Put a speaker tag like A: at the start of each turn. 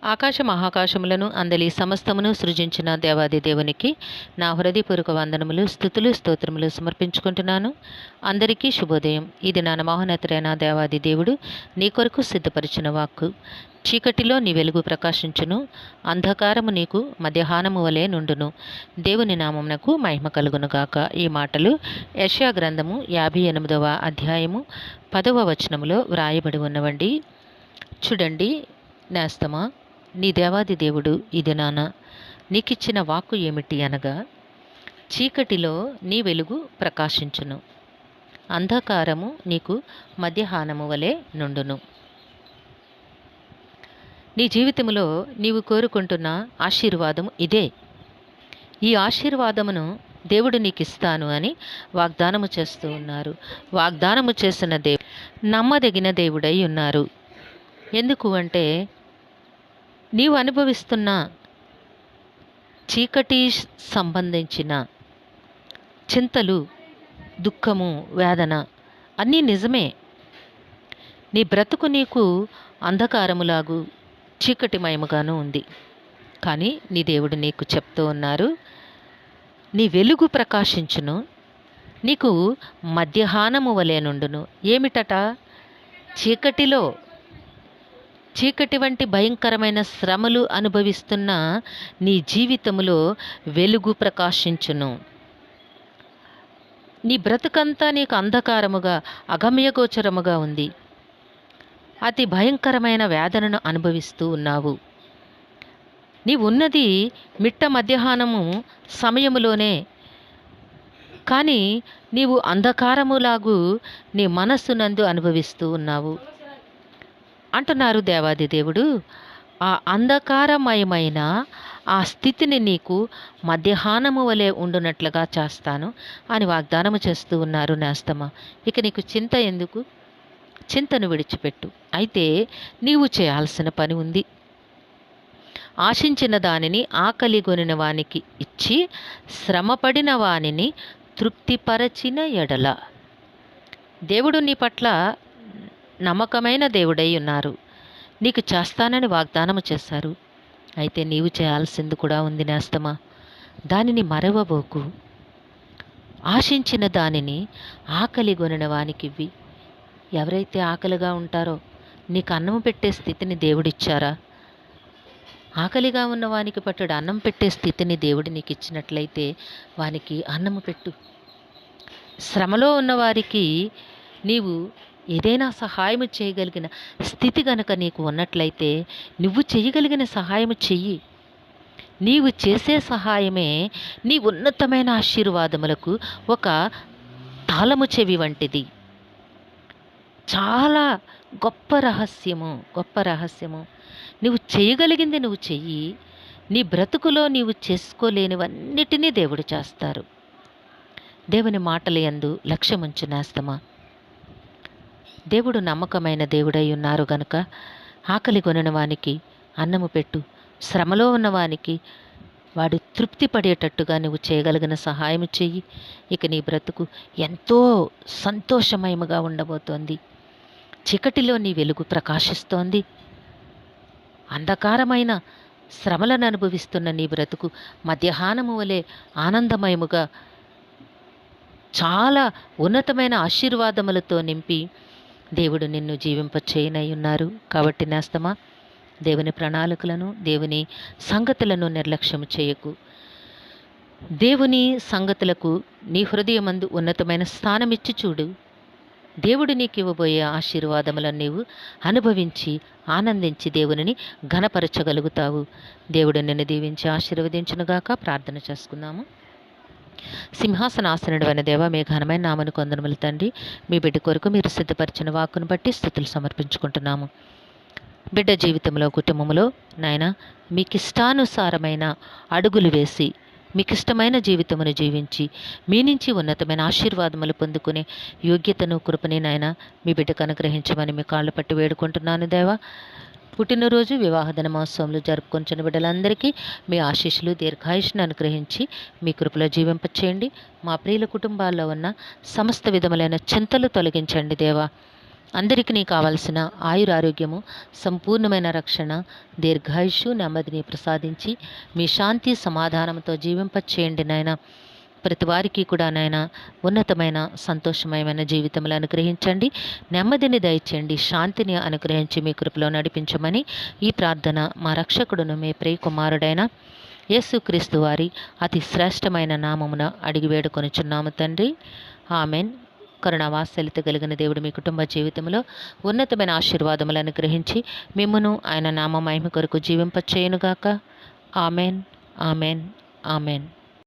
A: ఆకాశ మహాకాశములను అందలి సమస్తమును సృజించిన దేవాది దేవునికి నా హృదయపూర్వక వందనములు, స్తుతులు, స్తోత్రములు సమర్పించుకుంటున్నాను. అందరికీ శుభోదయం. ఇది నా మహోన్నతుడైన దేవాది దేవుడు నీ కొరకు సిద్ధపరిచిన వాక్కు. చీకటిలో నీ వెలుగు ప్రకాశించును, అంధకారము నీకు మధ్యాహ్నము వలె నుండును. దేవుని నామమునకు మహిమ కలుగునుగాక. ఈ మాటలు యెషయా గ్రంథము 58వ అధ్యాయము 10వ వచనములో వ్రాయబడి ఉన్నవండి. చూడండి నేస్తమా, నీ దేవాది దేవుడు ఇది నాన్న నీకిచ్చిన వాక్కు ఏమిటి అనగా, చీకటిలో నీ వెలుగు ప్రకాశించును, అంధకారము నీకు మధ్యాహ్నము వలె నుండును. నీ జీవితంలో నీవు కోరుకుంటున్న ఆశీర్వాదము ఇదే. ఈ ఆశీర్వాదమును దేవుడు నీకు ఇస్తాను అని వాగ్దానము చేస్తూ ఉన్నారు. వాగ్దానము చేసిన దేవుడు నమ్మదగిన దేవుడై ఉన్నారు. ఎందుకు అంటే, నీవు అనుభవిస్తున్న చీకటి సంబంధించిన చింతలు, దుఃఖము, వేదన అన్నీ నిజమే. నీ బ్రతుకు నీకు అంధకారములాగు చీకటిమయముగాను ఉంది. కానీ నీ దేవుడు నీకు చెప్తూ ఉన్నారు, నీ వెలుగు ప్రకాశించును, నీకు మధ్యాహ్నము వలె నుండును. ఏమిటట? చీకటి వంటి భయంకరమైన శ్రమలు అనుభవిస్తున్న నీ జీవితములో వెలుగు ప్రకాశించును. నీ బ్రతుకంతా నీకు అంధకారముగా, అగమ్యగోచరముగా ఉంది. అతి భయంకరమైన వేదనను అనుభవిస్తూ ఉన్నావు. నీవు ఉన్నది మిట్ట మధ్యాహ్నము సమయములోనే, కానీ నీవు అంధకారములాగు నీ మనస్సునందు అనుభవిస్తూ ఉన్నావు అంటున్నారు దేవాది దేవుడు. ఆ అంధకారమయమైన ఆ స్థితిని నీకు మధ్యాహ్నము వలె ఉండునట్లుగా చేస్తాను అని వాగ్దానము చేస్తూ ఉన్నారు నేస్తమా. ఇక నీకు చింత ఎందుకు? చింతను విడిచిపెట్టు. అయితే నీవు చేయాల్సిన పని ఉంది. ఆశించిన దానిని ఆకలిగొనిన వానికి ఇచ్చి శ్రమపడిన వానిని తృప్తిపరచిన ఎడల. దేవుడు నీ పట్ల నమ్మకమైన దేవుడై ఉన్నారు. నీకు చేస్తానని వాగ్దానము చేశారు. అయితే నీవు చేయాల్సింది కూడా ఉంది నేస్తమా. దానిని మరవబోకు. ఆశించిన దానిని ఆకలిగొనిన వానికివ్వి. ఎవరైతే ఆకలిగా ఉంటారో, నీకు అన్నం పెట్టే స్థితిని దేవుడిచ్చారా? ఆకలిగా ఉన్న వానికి పట్టుడు అన్నం పెట్టే స్థితిని దేవుడు నీకు ఇచ్చినట్లయితే వానికి అన్నము పెట్టు. శ్రమలో ఉన్నవారికి నీవు ఏదైనా సహాయము చేయగలిగిన స్థితి గనక నీకు ఉన్నట్లయితే నువ్వు చేయగలిగిన సహాయము చెయ్యి. నీవు చేసే సహాయమే నీ ఉన్నతమైన ఆశీర్వాదములకు ఒక తాళము చెవి వంటిది. చాలా గొప్ప రహస్యము. నువ్వు చేయగలిగింది నువ్వు చెయ్యి. నీ బ్రతుకులో నీవు చేసుకోలేనివన్నిటినీ దేవుడు చేస్తారు. దేవుని మాటల యందు లక్ష్యముంచు నేస్తమా. దేవుడు నమ్మకమైన దేవుడై ఉన్నారు గనుక ఆకలి కొనిన వానికి అన్నము పెట్టు. శ్రమలో ఉన్నవానికి వాడు తృప్తి పడేటట్టుగా నువ్వు చేయగలిగిన సహాయం చెయ్యి. ఇక నీ బ్రతుకు ఎంతో సంతోషమయముగా ఉండబోతోంది. చీకటిలో నీ వెలుగు ప్రకాశిస్తోంది. అంధకారమైన శ్రమలను అనుభవిస్తున్న నీ బ్రతుకు మధ్యాహ్నము వలె ఆనందమయముగా, చాలా ఉన్నతమైన ఆశీర్వాదములతో నింపి దేవుడు నిన్ను జీవింపచేయనై ఉన్నారు. కాబట్టి నేస్తమా, దేవుని ప్రణాళికలను, దేవుని సంగతులను నిర్లక్ష్యం చేయకు. దేవుని సంగతులకు నీ హృదయమందు ఉన్నతమైన స్థానమిచ్చి చూడు. దేవుడు నీకు ఇవ్వబోయే ఆశీర్వాదములను నీవు అనుభవించి ఆనందించి దేవునిని ఘనపరచగలుగుతావు. దేవుడు నిన్ను దీవించి ఆశీర్వదించునుగాక. ప్రార్థన చేసుకుందాము. సింహాసనాసనుడు అయిన దేవ, మీ ఘనమైన నామను కొందనములు తండ్రి. మీ బిడ్డ కొరకు మీరు సిద్ధపరిచిన వాక్కును బట్టి స్తుతులు సమర్పించుకుంటున్నాము. బిడ్డ జీవితంలో, కుటుంబంలో నాయన మీకు ఇష్టానుసారమైన అడుగులు వేసి మీకు ఇష్టమైన జీవితమును జీవించి మీ నుంచి ఉన్నతమైన ఆశీర్వాదములు పొందుకునే యోగ్యతను, కృపని నాయన మీ బిడ్డకు అనుగ్రహించమని మీ కాళ్ళు పట్టి వేడుకుంటున్నాను దేవా. పుట్టినరోజు, వివాహ దినమోత్సవంలో జరుపుకొంచిన బిడ్డలందరికీ మీ ఆశీస్సులు, దీర్ఘాయుష్ను అనుగ్రహించి మీ కృపలో జీవింపచేయండి. మా ప్రియుల కుటుంబాల్లో ఉన్న సమస్త విధములైన చింతలు తొలగించండి దేవా. అందరికీ కావలసిన ఆయురారోగ్యము, సంపూర్ణమైన రక్షణ, దీర్ఘాయుషు, నెమ్మదిని ప్రసాదించి మీ శాంతి సమాధానంతో జీవింపచేయండి నాయన. ప్రతి వారికి కూడా నాయన ఉన్నతమైన సంతోషమయమైన జీవితములు అనుగ్రహించండి, నెమ్మదిని దయచేయండి, శాంతిని అనుగ్రహించి మీ కృపలో నడిపించమని ఈ ప్రార్థన మా రక్షకుడును మీ ప్రియ కుమారుడైన యేసుక్రీస్తు వారి అతి శ్రేష్టమైన నామమున అడిగి వేడుకొనుచున్నాము తండ్రి. ఆమెన్. కరుణావాత్సల్యత కలిగిన దేవుడు మీ కుటుంబ జీవితంలో ఉన్నతమైన ఆశీర్వాదములను అనుగ్రహించి మిమ్మును ఆయన నామ మహిమ కొరకు జీవింపచేయునుగాక. Amen, amen, amen.